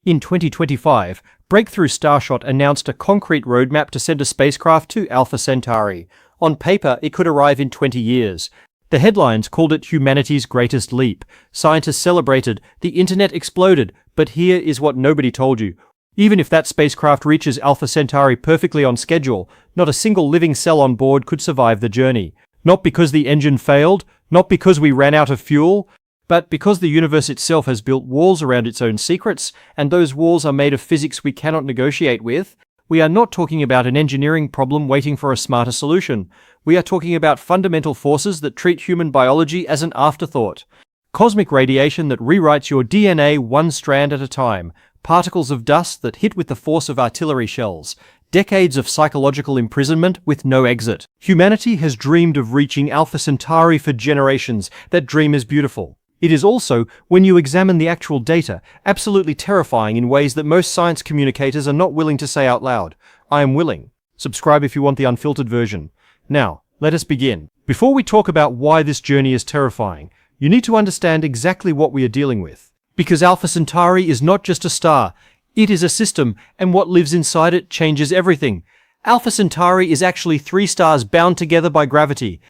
In 2025, Breakthrough Starshot announced a concrete roadmap to send a spacecraft to Alpha Centauri. On paper, it could arrive in 20 years. The headlines called it humanity's greatest leap. Scientists celebrated, the internet exploded, but here is what nobody told you. Even if that spacecraft reaches Alpha Centauri perfectly on schedule, not a single living cell on board could survive the journey. Not because the engine failed, not because we ran out of fuel, but because the universe itself has built walls around its own secrets, and those walls are made of physics we cannot negotiate with. We are not talking about an engineering problem waiting for a smarter solution. We are talking about fundamental forces that treat human biology as an afterthought. Cosmic radiation that rewrites your DNA one strand at a time. Particles of dust that hit with the force of artillery shells. Decades of psychological imprisonment with no exit. Humanity has dreamed of reaching Alpha Centauri for generations. That dream is beautiful. It is also, when you examine the actual data, absolutely terrifying in ways that most science communicators are not willing to say out loud. I am willing. Subscribe if you want the unfiltered version. Now, let us begin. Before we talk about why this journey is terrifying, you need to understand exactly what we are dealing with. Because Alpha Centauri is not just a star, it is a system, and what lives inside it changes everything. Alpha Centauri is actually 3 stars bound together by gravity.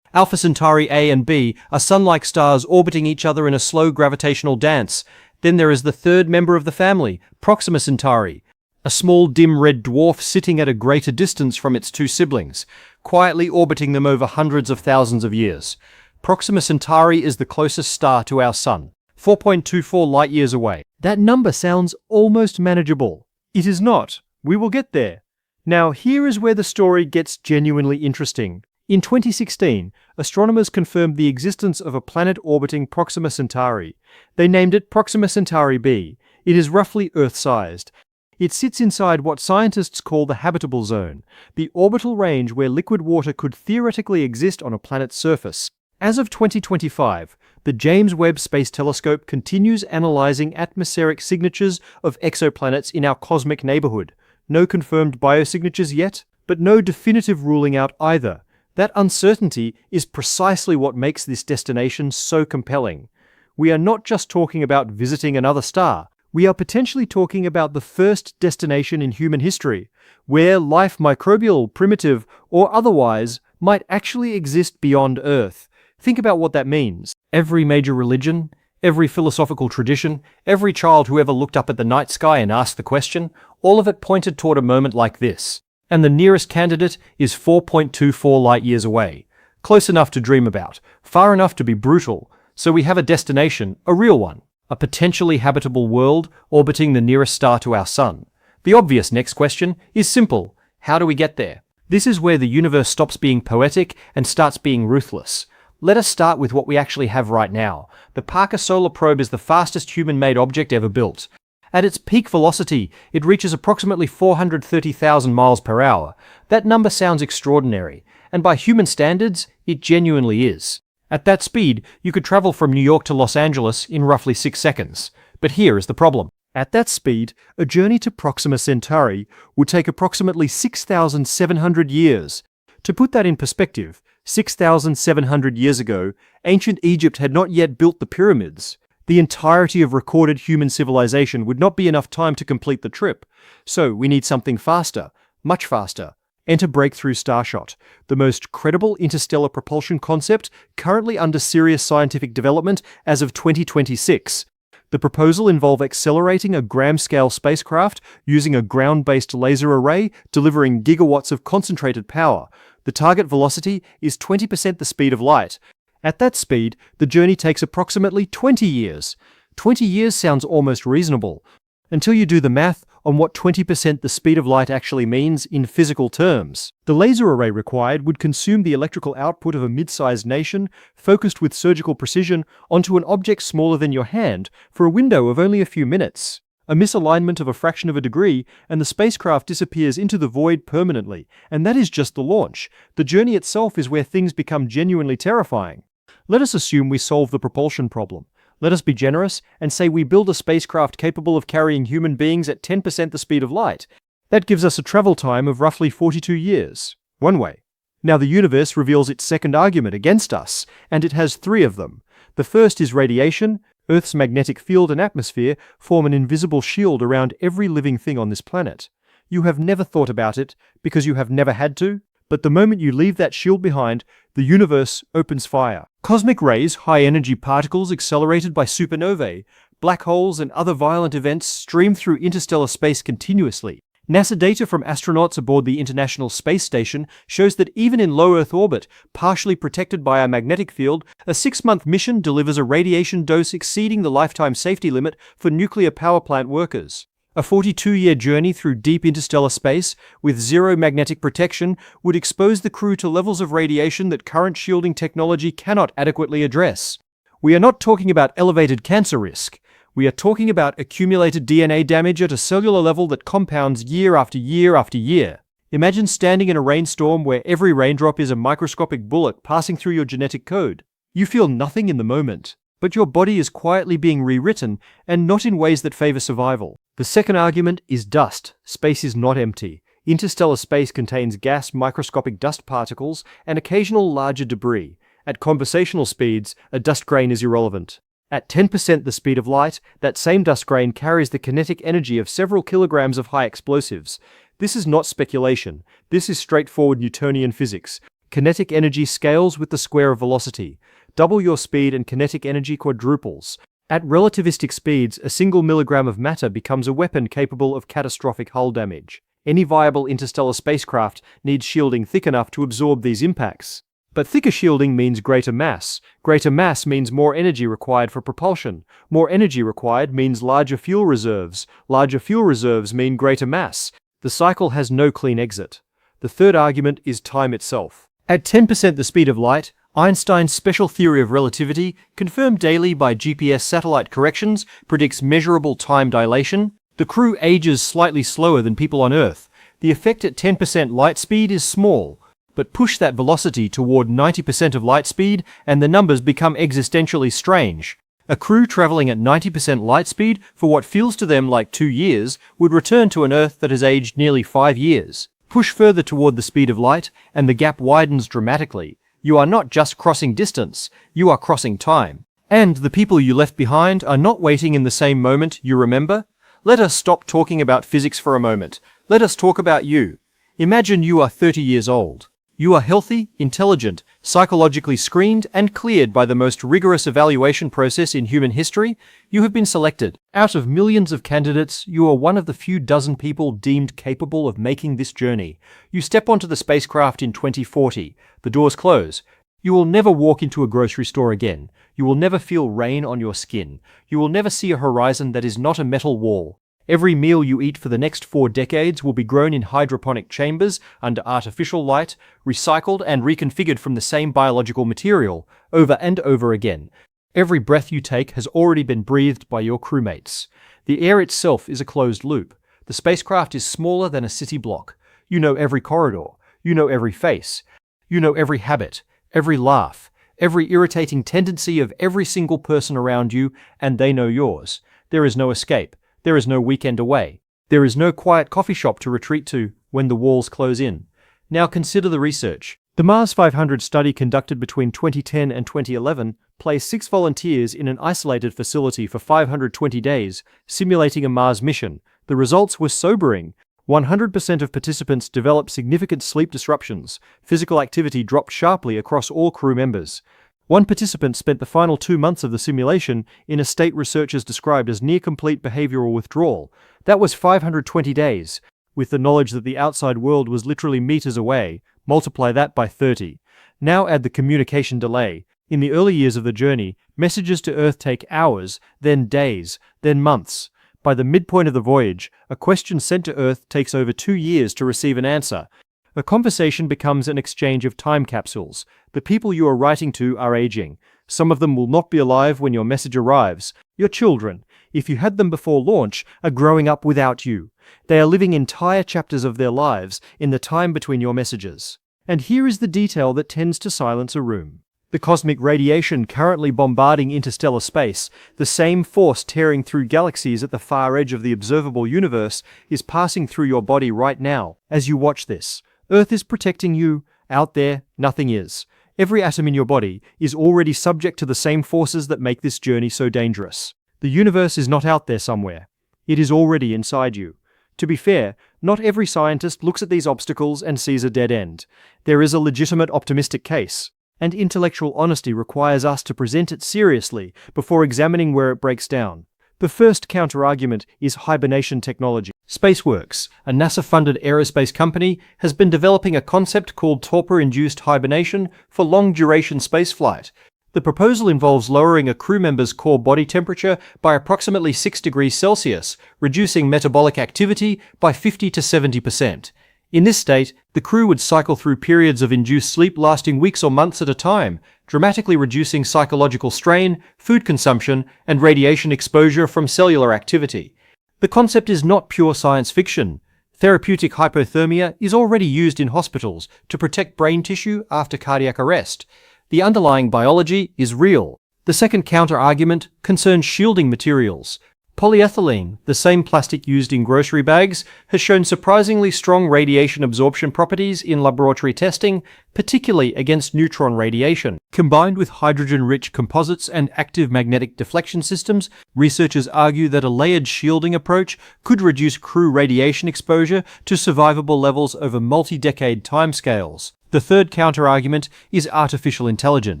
Alpha Centauri A and B are sun-like stars orbiting each other in a slow gravitational dance. Then there is the third member of the family, Proxima Centauri, a small dim red dwarf sitting at a greater distance from its 2 siblings, quietly orbiting them over hundreds of thousands of years. Proxima Centauri is the closest star to our Sun, 4.24 light-years away. That number sounds almost manageable. It is not. We will get there. Now, here is where the story gets genuinely interesting. In 2016, astronomers confirmed the existence of a planet orbiting Proxima Centauri. They named it Proxima Centauri b. It is roughly Earth-sized. It sits inside what scientists call the habitable zone, the orbital range where liquid water could theoretically exist on a planet's surface. As of 2025, the James Webb Space Telescope continues analyzing atmospheric signatures of exoplanets in our cosmic neighborhood. No confirmed biosignatures yet, but no definitive ruling out either. That uncertainty is precisely what makes this destination so compelling. We are not just talking about visiting another star. We are potentially talking about the first destination in human history, where life, microbial, primitive, or otherwise, might actually exist beyond Earth. Think about what that means. Every major religion, every philosophical tradition, every child who ever looked up at the night sky and asked the question, all of it pointed toward a moment like this. And the nearest candidate is 4.24 light-years away. Close enough to dream about, far enough to be brutal. So we have a destination, a real one. A potentially habitable world orbiting the nearest star to our Sun. The obvious next question is simple. How do we get there? This is where the universe stops being poetic and starts being ruthless. Let us start with what we actually have right now. The Parker Solar Probe is the fastest human-made object ever built. At its peak velocity, it reaches approximately 430,000 miles per hour. That number sounds extraordinary, and by human standards, it genuinely is. At that speed, you could travel from New York to Los Angeles in roughly 6 seconds. But here is the problem. At that speed, a journey to Proxima Centauri would take approximately 6,700 years. To put that in perspective, 6,700 years ago, ancient Egypt had not yet built the pyramids. The entirety of recorded human civilization would not be enough time to complete the trip. So we need something faster, much faster. Enter Breakthrough Starshot, the most credible interstellar propulsion concept currently under serious scientific development as of 2026. The proposal involves accelerating a gram-scale spacecraft using a ground-based laser array delivering gigawatts of concentrated power. The target velocity is 20% the speed of light. At that speed, the journey takes approximately 20 years. 20 years sounds almost reasonable, until you do the math on what 20% the speed of light actually means in physical terms. The laser array required would consume the electrical output of a mid-sized nation, focused with surgical precision onto an object smaller than your hand for a window of only a few minutes. A misalignment of a fraction of a degree, and the spacecraft disappears into the void permanently, and that is just the launch. The journey itself is where things become genuinely terrifying. Let us assume we solve the propulsion problem. Let us be generous and say we build a spacecraft capable of carrying human beings at 10% the speed of light. That gives us a travel time of roughly 42 years. One way. Now the universe reveals its second argument against us, and it has 3 of them. The first is radiation. Earth's magnetic field and atmosphere form an invisible shield around every living thing on this planet. You have never thought about it because you have never had to, but the moment you leave that shield behind, the universe opens fire. Cosmic rays, high-energy particles accelerated by supernovae, black holes and other violent events stream through interstellar space continuously. NASA data from astronauts aboard the International Space Station shows that even in low Earth orbit, partially protected by a magnetic field, a 6-month mission delivers a radiation dose exceeding the lifetime safety limit for nuclear power plant workers. A 42-year journey through deep interstellar space with zero magnetic protection would expose the crew to levels of radiation that current shielding technology cannot adequately address. We are not talking about elevated cancer risk. We are talking about accumulated DNA damage at a cellular level that compounds year after year after year. Imagine standing in a rainstorm where every raindrop is a microscopic bullet passing through your genetic code. You feel nothing in the moment, but your body is quietly being rewritten, and not in ways that favor survival. The second argument is dust. Space is not empty. Interstellar space contains gas, microscopic dust particles, and occasional larger debris. At conversational speeds, a dust grain is irrelevant. At 10% the speed of light, that same dust grain carries the kinetic energy of several kilograms of high explosives. This is not speculation. This is straightforward Newtonian physics. Kinetic energy scales with the square of velocity. Double your speed and kinetic energy quadruples. At relativistic speeds, a single milligram of matter becomes a weapon capable of catastrophic hull damage. Any viable interstellar spacecraft needs shielding thick enough to absorb these impacts. But thicker shielding means greater mass. Greater mass means more energy required for propulsion. More energy required means larger fuel reserves. Larger fuel reserves mean greater mass. The cycle has no clean exit. The third argument is time itself. At 10% the speed of light, Einstein's special theory of relativity, confirmed daily by GPS satellite corrections, predicts measurable time dilation. The crew ages slightly slower than people on Earth. The effect at 10% light speed is small, but push that velocity toward 90% of light speed and the numbers become existentially strange. A crew traveling at 90% light speed for what feels to them like 2 years would return to an Earth that has aged nearly 5 years. Push further toward the speed of light and the gap widens dramatically. You are not just crossing distance, you are crossing time. And the people you left behind are not waiting in the same moment you remember. Let us stop talking about physics for a moment. Let us talk about you. Imagine you are 30 years old. You are healthy, intelligent, psychologically screened and cleared by the most rigorous evaluation process in human history. You have been selected. Out of millions of candidates, you are one of the few dozen people deemed capable of making this journey. You step onto the spacecraft in 2040. The doors close. You will never walk into a grocery store again. You will never feel rain on your skin. You will never see a horizon that is not a metal wall. Every meal you eat for the next 4 decades will be grown in hydroponic chambers under artificial light, recycled and reconfigured from the same biological material, over and over again. Every breath you take has already been breathed by your crewmates. The air itself is a closed loop. The spacecraft is smaller than a city block. You know every corridor. You know every face. You know every habit, every laugh, every irritating tendency of every single person around you, and they know yours. There is no escape. There is no weekend away. There is no quiet coffee shop to retreat to when the walls close in. Now consider the research. The Mars 500 study conducted between 2010 and 2011 placed 6 volunteers in an isolated facility for 520 days, simulating a Mars mission. The results were sobering. 100% of participants developed significant sleep disruptions. Physical activity dropped sharply across all crew members. One participant spent the final 2 months of the simulation in a state researchers described as near-complete behavioral withdrawal. That was 520 days. With the knowledge that the outside world was literally meters away, multiply that by 30. Now add the communication delay. In the early years of the journey, messages to Earth take hours, then days, then months. By the midpoint of the voyage, a question sent to Earth takes over 2 years to receive an answer. A conversation becomes an exchange of time capsules. The people you are writing to are aging. Some of them will not be alive when your message arrives. Your children, if you had them before launch, are growing up without you. They are living entire chapters of their lives in the time between your messages. And here is the detail that tends to silence a room. The cosmic radiation currently bombarding interstellar space, the same force tearing through galaxies at the far edge of the observable universe, is passing through your body right now as you watch this. Earth is protecting you. Out there, nothing is. Every atom in your body is already subject to the same forces that make this journey so dangerous. The universe is not out there somewhere. It is already inside you. To be fair, not every scientist looks at these obstacles and sees a dead end. There is a legitimate optimistic case, and intellectual honesty requires us to present it seriously before examining where it breaks down. The first counterargument is hibernation technology. SpaceWorks, a NASA-funded aerospace company, has been developing a concept called torpor-induced hibernation for long-duration spaceflight. The proposal involves lowering a crew member's core body temperature by approximately 6 degrees Celsius, reducing metabolic activity by 50 to 70%. In this state, the crew would cycle through periods of induced sleep lasting weeks or months at a time, dramatically reducing psychological strain, food consumption, and radiation exposure from cellular activity. The concept is not pure science fiction. Therapeutic hypothermia is already used in hospitals to protect brain tissue after cardiac arrest. The underlying biology is real. The second counter-argument concerns shielding materials. Polyethylene, the same plastic used in grocery bags, has shown surprisingly strong radiation absorption properties in laboratory testing, particularly against neutron radiation. Combined with hydrogen-rich composites and active magnetic deflection systems, researchers argue that a layered shielding approach could reduce crew radiation exposure to survivable levels over multi-decade timescales. The third counter-argument is artificial intelligence.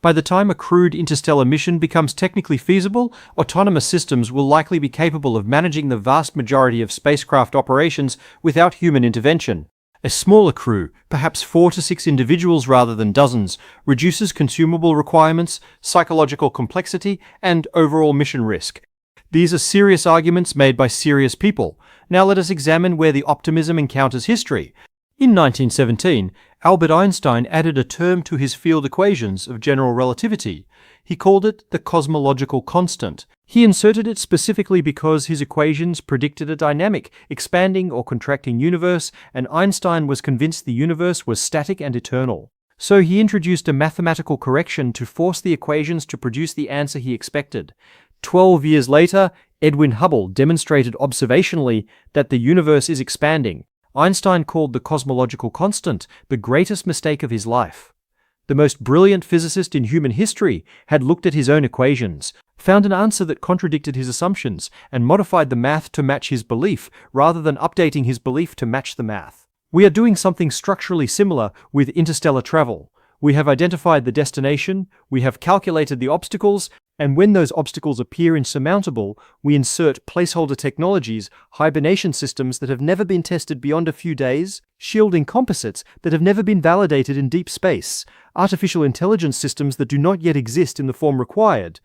By the time a crewed interstellar mission becomes technically feasible, autonomous systems will likely be capable of managing the vast majority of spacecraft operations without human intervention. A smaller crew, perhaps 4 to 6 individuals rather than dozens, reduces consumable requirements, psychological complexity, and overall mission risk. These are serious arguments made by serious people. Now let us examine where the optimism encounters history. In 1917, Albert Einstein added a term to his field equations of general relativity. He called it the cosmological constant. He inserted it specifically because his equations predicted a dynamic, expanding or contracting universe, and Einstein was convinced the universe was static and eternal. So he introduced a mathematical correction to force the equations to produce the answer he expected. 12 years later, Edwin Hubble demonstrated observationally that the universe is expanding. Einstein called the cosmological constant the greatest mistake of his life. The most brilliant physicist in human history had looked at his own equations, found an answer that contradicted his assumptions, and modified the math to match his belief rather than updating his belief to match the math. We are doing something structurally similar with interstellar travel. We have identified the destination, we have calculated the obstacles, and when those obstacles appear insurmountable, we insert placeholder technologies, hibernation systems that have never been tested beyond a few days, shielding composites that have never been validated in deep space, artificial intelligence systems that do not yet exist in the form required,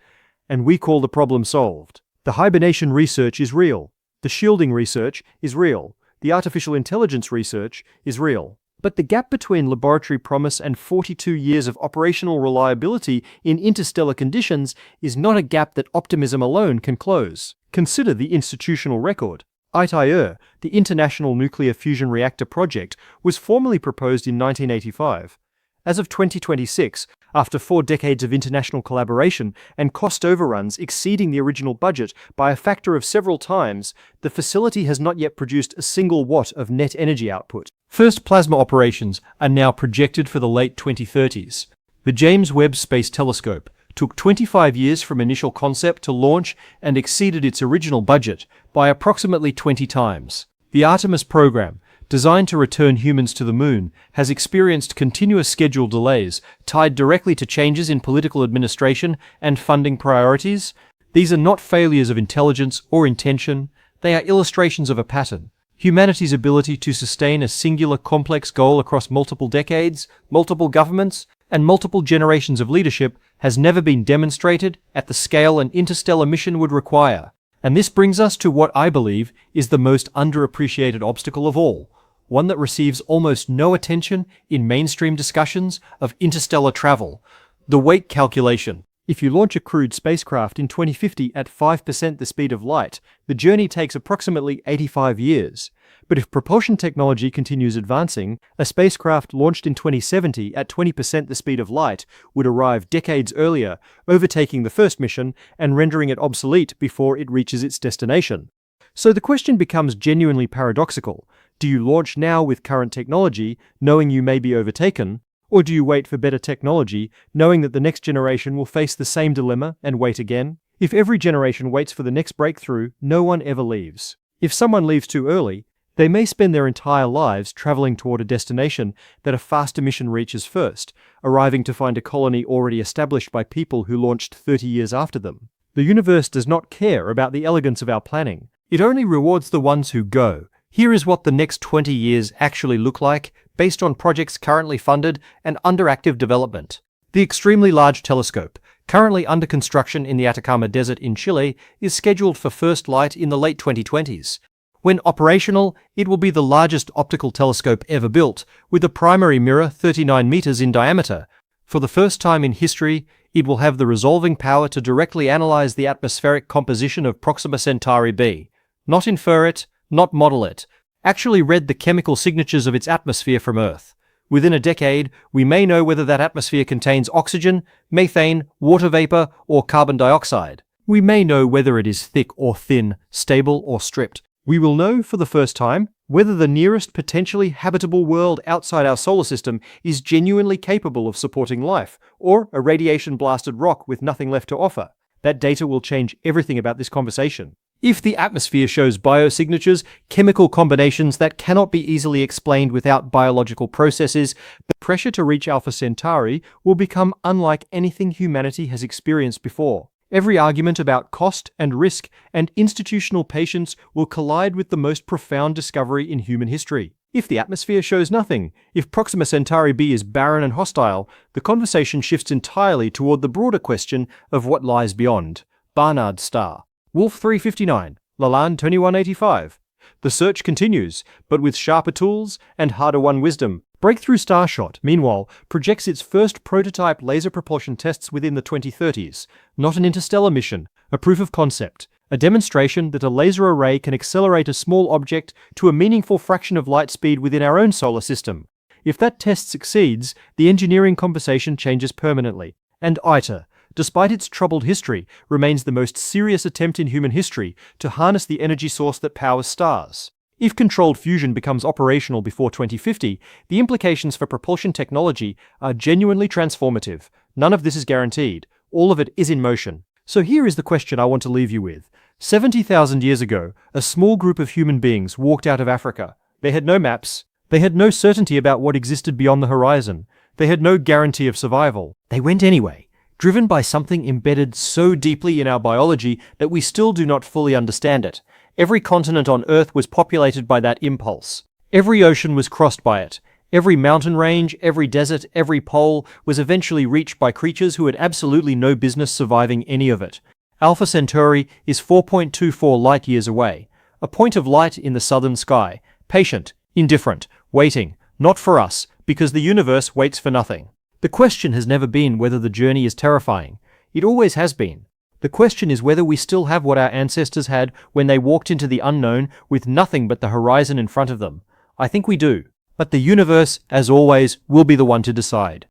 and we call the problem solved. The hibernation research is real. The shielding research is real. The artificial intelligence research is real. But the gap between laboratory promise and 42 years of operational reliability in interstellar conditions is not a gap that optimism alone can close. Consider the institutional record. ITER, the International Nuclear Fusion Reactor Project, was formally proposed in 1985. As of 2026, after 4 decades of international collaboration and cost overruns exceeding the original budget by a factor of several times, the facility has not yet produced a single watt of net energy output. First plasma operations are now projected for the late 2030s. The James Webb Space Telescope took 25 years from initial concept to launch and exceeded its original budget by approximately 20 times. The Artemis program, designed to return humans to the moon, has experienced continuous schedule delays tied directly to changes in political administration and funding priorities. These are not failures of intelligence or intention, they are illustrations of a pattern. Humanity's ability to sustain a singular complex goal across multiple decades, multiple governments, and multiple generations of leadership has never been demonstrated at the scale an interstellar mission would require. And this brings us to what I believe is the most underappreciated obstacle of all, one that receives almost no attention in mainstream discussions of interstellar travel: the weight calculation. If you launch a crewed spacecraft in 2050 at 5% the speed of light, the journey takes approximately 85 years. But if propulsion technology continues advancing, a spacecraft launched in 2070 at 20% the speed of light would arrive decades earlier, overtaking the first mission and rendering it obsolete before it reaches its destination. So the question becomes genuinely paradoxical. Do you launch now with current technology, knowing you may be overtaken, Or do you wait for better technology, knowing that the next generation will face the same dilemma and wait again? If every generation waits for the next breakthrough, no one ever leaves. If someone leaves too early, they may spend their entire lives traveling toward a destination that a faster mission reaches first, arriving to find a colony already established by people who launched 30 years after them. The universe does not care about the elegance of our planning. It only rewards the ones who go. Here is what the next 20 years actually look like, based on projects currently funded and under active development. The Extremely Large Telescope, currently under construction in the Atacama Desert in Chile, is scheduled for first light in the late 2020s. When operational, it will be the largest optical telescope ever built, with a primary mirror 39 meters in diameter. For the first time in history, it will have the resolving power to directly analyze the atmospheric composition of Proxima Centauri b. Not infer it, not model it, actually read the chemical signatures of its atmosphere from Earth. Within a decade, we may know whether that atmosphere contains oxygen, methane, water vapor, or carbon dioxide. We may know whether it is thick or thin, stable or stripped. We will know, for the first time, whether the nearest potentially habitable world outside our solar system is genuinely capable of supporting life, or a radiation-blasted rock with nothing left to offer. That data will change everything about this conversation. If the atmosphere shows biosignatures, chemical combinations that cannot be easily explained without biological processes, the pressure to reach Alpha Centauri will become unlike anything humanity has experienced before. Every argument about cost and risk and institutional patience will collide with the most profound discovery in human history. If the atmosphere shows nothing, if Proxima Centauri b is barren and hostile, the conversation shifts entirely toward the broader question of what lies beyond. Barnard's star. Wolf 359, Lalande 2185. The search continues, but with sharper tools and harder-won wisdom. Breakthrough Starshot, meanwhile, projects its first prototype laser propulsion tests within the 2030s. Not an interstellar mission, a proof of concept, a demonstration that a laser array can accelerate a small object to a meaningful fraction of light speed within our own solar system. If that test succeeds, the engineering conversation changes permanently. And ITER, despite its troubled history, remains the most serious attempt in human history to harness the energy source that powers stars. If controlled fusion becomes operational before 2050, the implications for propulsion technology are genuinely transformative. None of this is guaranteed. All of it is in motion. So here is the question I want to leave you with. 70,000 years ago, a small group of human beings walked out of Africa. They had no maps. They had no certainty about what existed beyond the horizon. They had no guarantee of survival. They went anyway, driven by something embedded so deeply in our biology that we still do not fully understand it. Every continent on Earth was populated by that impulse. Every ocean was crossed by it. Every mountain range, every desert, every pole was eventually reached by creatures who had absolutely no business surviving any of it. Alpha Centauri is 4.24 light-years away, a point of light in the southern sky, patient, indifferent, waiting, not for us, because the universe waits for nothing. The question has never been whether the journey is terrifying. It always has been. The question is whether we still have what our ancestors had when they walked into the unknown with nothing but the horizon in front of them. I think we do. But the universe, as always, will be the one to decide.